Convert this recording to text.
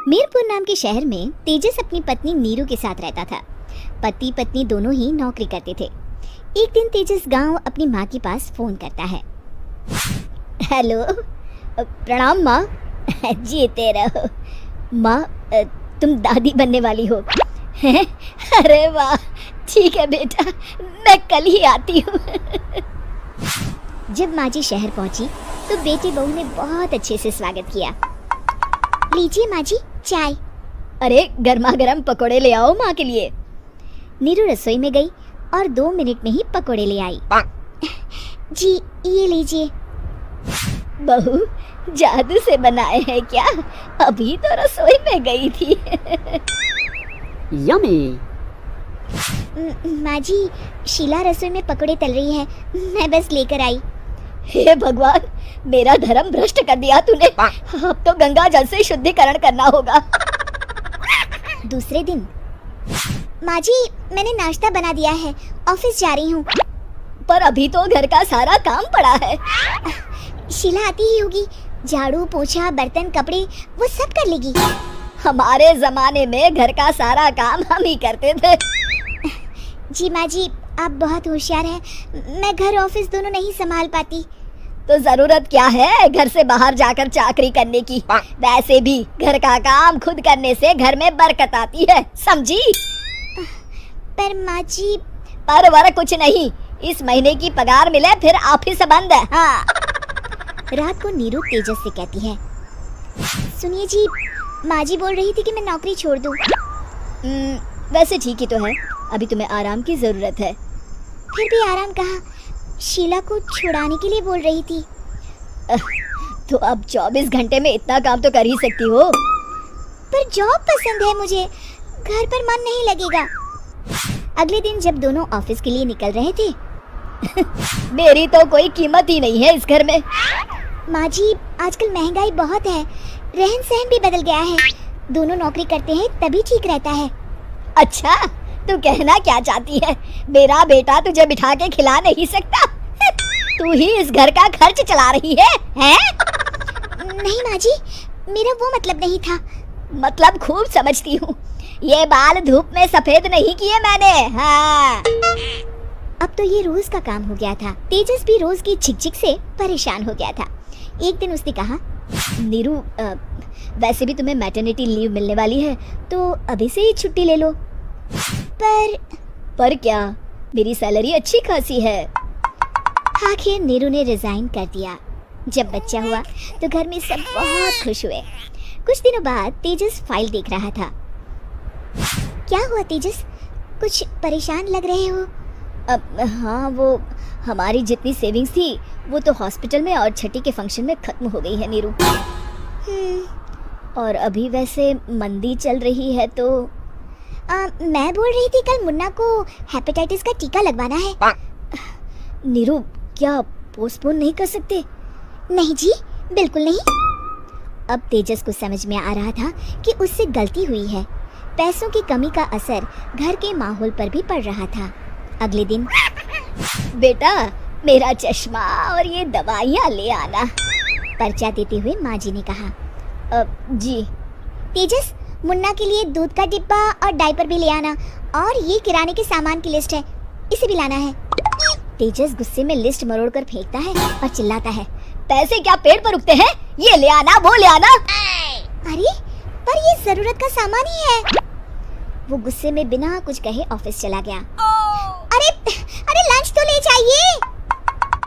मीरपुर नाम के शहर में तेजस अपनी पत्नी नीरू के साथ रहता था। पति पत्नी दोनों ही नौकरी करते थे। एक दिन तेजस गांव अपनी माँ के पास फोन करता है। हेलो, प्रणाम माँ। जीते रहो माँ, तुम दादी बनने वाली हो हैं? अरे वाह, ठीक है बेटा, मैं कल ही आती हूँ। जब माँ जी शहर पहुंची तो बेटी बहू ने बहुत अच्छे से स्वागत किया। लीजिए माँ जी चाय। अरे गर्मा गर्म पकोड़े ले आओ माँ के लिए। नीरू रसोई में गई और 2 मिनट में ही पकोड़े ले आई। जी ये लीजिए। बहू जादू से बनाए हैं क्या? अभी तो रसोई में गई थी। यम्मी। माँ जी, शीला रसोई में पकोड़े तल रही है, मैं बस लेकर आई। हे भगवान, मेरा धर्म भ्रष्ट कर दिया तूने। अब तो गंगा जल से शुद्धिकरण करना होगा। दूसरे दिन, माँ जी मैंने नाश्ता बना दिया है, ऑफिस जा रही हूँ। पर अभी तो घर का सारा काम पड़ा है। शीला आती ही होगी, झाड़ू पोछा बर्तन कपड़े वो सब कर लेगी। हमारे जमाने में घर का सारा काम हम ही करते थे। जी माँ जी, आप बहुत होशियार हैं, मैं घर ऑफिस दोनों नहीं संभाल पाती। तो जरूरत क्या है घर से बाहर जाकर चाकरी करने की? वैसे भी घर का काम खुद करने से घर में बरकत आती है, समझी? पर माँ जी। पर वर कुछ नहीं, इस महीने की पगार मिले फिर ऑफिस बंद है। हाँ। रात को नीरू तेजस से कहती है, सुनिए जी, माँ जी बोल रही थी कि मैं नौकरी छोड़ दूं। वैसे ठीक ही तो है, अभी तुम्हें आराम की जरूरत है। फिर भी आराम कहाँ, शीला को छुड़ाने के लिए बोल रही थी। तो अब 24 घंटे में इतना काम तो कर ही सकती हो। पर जॉब पसंद है मुझे, घर पर मन नहीं लगेगा। अगले दिन जब दोनों ऑफिस के लिए निकल रहे थे, मेरी तो कोई कीमत ही नहीं है इस घर में। माँ जी आजकल महंगाई बहुत है, रहन सहन भी बदल गया है, दोनों नौकरी करते हैं तभी ठीक रहता है। अच्छा, तू कहना क्या चाहती है? मेरा बेटा तुझे बिठा के खिला नहीं सकता? तू ही इस घर का खर्च चला रही है, हैं? नहीं माँ जी, मेरा वो मतलब नहीं था। मतलब खूब समझती हूँ, ये बाल धूप में सफेद नहीं किए मैंने। हाँ। अब तो ये रोज का काम हो गया था। तेजस भी रोज की झिकझिक से परेशान हो गया था। एक दिन उसने कहा, नीरू वैसे भी तुम्हें मैटरनिटी लीव मिलने वाली है, तो अभी से ही छुट्टी ले लो। पर क्या, मेरी सैलरी अच्छी खासी है। आखिर नीरू ने रिजाइन कर दिया। जब बच्चा हुआ तो घर में सब बहुत खुश हुए। कुछ दिनों बाद तेजस फाइल देख रहा था। क्या हुआ तेजस, कुछ परेशान लग रहे हो? हाँ, वो हमारी जितनी सेविंग्स थी वो तो हॉस्पिटल में और छठी के फंक्शन में खत्म हो गई है नीरू। और अभी वैसे मंदी चल रही है तो मैं बोल रही थी कल मुन्ना को हेपेटाइटिस का टीका लगवाना है। नीरू, क्या पोस्टपोन नहीं कर सकते? नहीं जी, बिल्कुल नहीं। अब तेजस को समझ में आ रहा था कि उससे गलती हुई है। पैसों की कमी का असर घर के माहौल पर भी पड़ रहा था। अगले दिन, बेटा मेरा चश्मा और ये दवाइयाँ ले आना, पर्चा देते हुए माँ जी ने कहा। जी। तेजस, मुन्ना के लिए दूध का डिब्बा और डायपर भी ले आना, और ये किराने के सामान की लिस्ट है, इसे भी लाना है। तेजस गुस्से में लिस्ट मरोड़कर फेंकता है और चिल्लाता है, पैसे क्या पेड़ पर उगते हैं? ये ले आना, वो ले आना। अरे पर ये जरूरत का सामान ही है। वो गुस्से में बिना कुछ कहे ऑफिस चला गया।